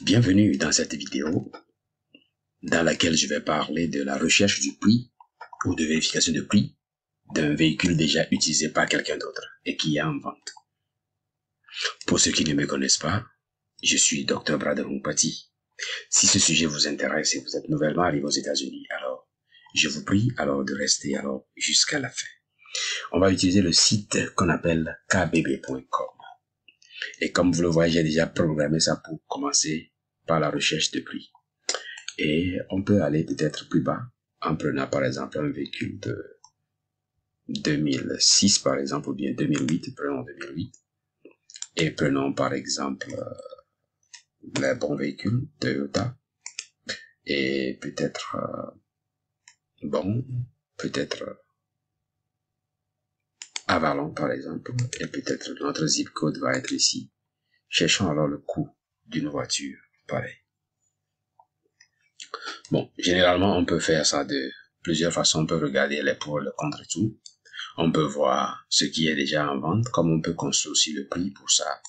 Bienvenue dans cette vidéo dans laquelle je vais parler de la recherche du prix ou de vérification de prix d'un véhicule déjà utilisé par quelqu'un d'autre et qui est en vente. Pour ceux qui ne me connaissent pas, je suis Dr Brotherhood Pati. Si ce sujet vous intéresse et vous êtes nouvellement arrivé aux États-Unis, alors je vous prie alors de rester jusqu'à la fin. On va utiliser le site qu'on appelle kbb.com. Et comme vous le voyez, j'ai déjà programmé ça pour commencer par la recherche de prix. Et on peut aller peut-être plus bas en prenant par exemple un véhicule de 2006 par exemple ou bien 2008, prenons 2008. Et prenons par exemple les bons véhicules Toyota et peut-être Avalon par exemple, et peut-être notre zip code va être ici. Cherchons alors le coût d'une voiture, pareil. Bon, généralement on peut faire ça de plusieurs façons. On peut regarder les pour, le contre et tout. On peut voir ce qui est déjà en vente, comme on peut construire aussi le prix pour ça.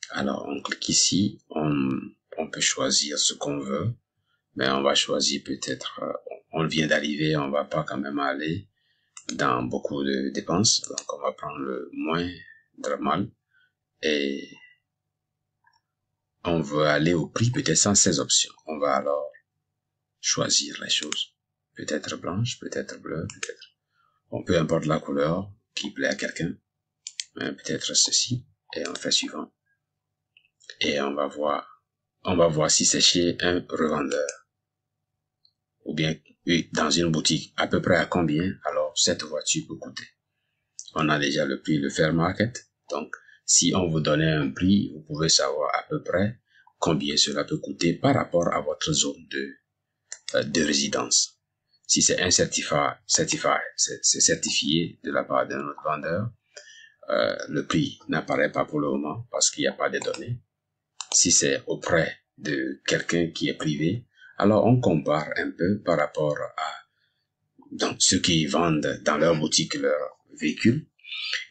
Alors on clique ici, on peut choisir ce qu'on veut, mais on va choisir peut-être, on vient d'arriver, on va pas quand même aller dans beaucoup de dépenses, donc on va prendre le moins mal et on veut aller au prix peut-être sans ces options. On va alors choisir les choses, peut-être blanche, peut-être bleue, peut-être, bon, peu importe la couleur qui plaît à quelqu'un, peut-être ceci, et on fait suivant, et on va voir si c'est chez un revendeur ou bien dans une boutique, à peu près à combien alors cette voiture peut coûter. On a déjà le prix, le fair market. Donc, si on vous donnait un prix, vous pouvez savoir à peu près combien cela peut coûter par rapport à votre zone de résidence. Si c'est un c'est certifié de la part d'un autre vendeur, le prix n'apparaît pas pour le moment parce qu'il n'y a pas de données. Si c'est auprès de quelqu'un qui est privé, alors on compare un peu par rapport à donc, ceux qui vendent dans leur boutique leur véhicule.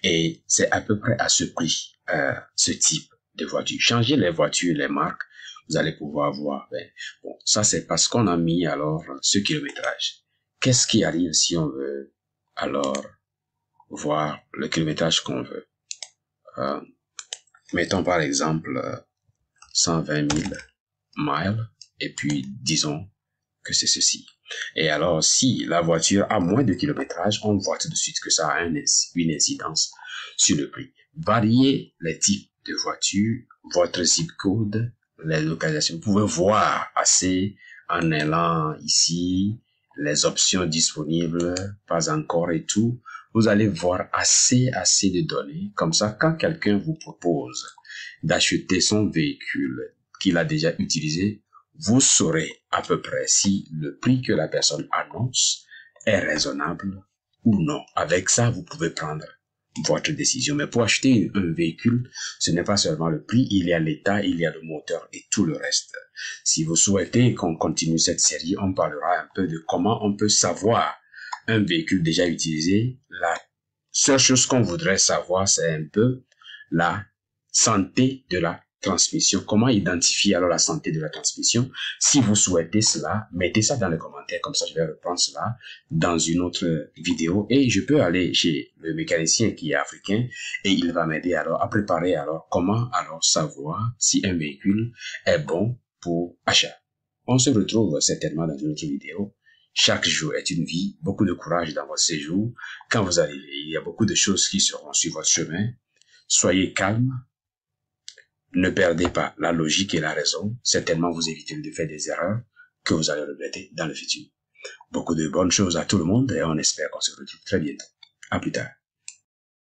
Et c'est à peu près à ce prix, ce type de voiture. Changez les voitures, les marques, vous allez pouvoir voir. Bon, ça c'est parce qu'on a mis alors ce kilométrage. Qu'est-ce qui arrive si on veut alors voir le kilométrage qu'on veut? Mettons par exemple 120 000 miles et puis disons que c'est ceci. Et alors, si la voiture a moins de kilométrage, on voit tout de suite que ça a une incidence sur le prix. Variez les types de voitures, votre zip code, les localisations. Vous pouvez voir assez en allant ici, les options disponibles, pas encore et tout. Vous allez voir assez de données. Comme ça, quand quelqu'un vous propose d'acheter son véhicule qu'il a déjà utilisé, vous saurez à peu près si le prix que la personne annonce est raisonnable ou non. Avec ça, vous pouvez prendre votre décision. Mais pour acheter un véhicule, ce n'est pas seulement le prix, il y a l'état, il y a le moteur et tout le reste. Si vous souhaitez qu'on continue cette série, on parlera un peu de comment on peut savoir un véhicule déjà utilisé. La seule chose qu'on voudrait savoir, c'est un peu la santé de la transmission. Comment identifier alors la santé de la transmission? Si vous souhaitez cela, mettez ça dans les commentaires, comme ça je vais reprendre cela dans une autre vidéo et je peux aller chez le mécanicien qui est africain et il va m'aider alors à préparer alors comment alors savoir si un véhicule est bon pour achat. On se retrouve certainement dans une autre vidéo. Chaque jour est une vie, beaucoup de courage dans votre séjour. Quand vous arrivez, il y a beaucoup de choses qui seront sur votre chemin. Soyez calme. Ne perdez pas la logique et la raison. Certainement, vous évitez de faire des erreurs que vous allez regretter dans le futur. Beaucoup de bonnes choses à tout le monde et on espère qu'on se retrouve très bientôt. À plus tard.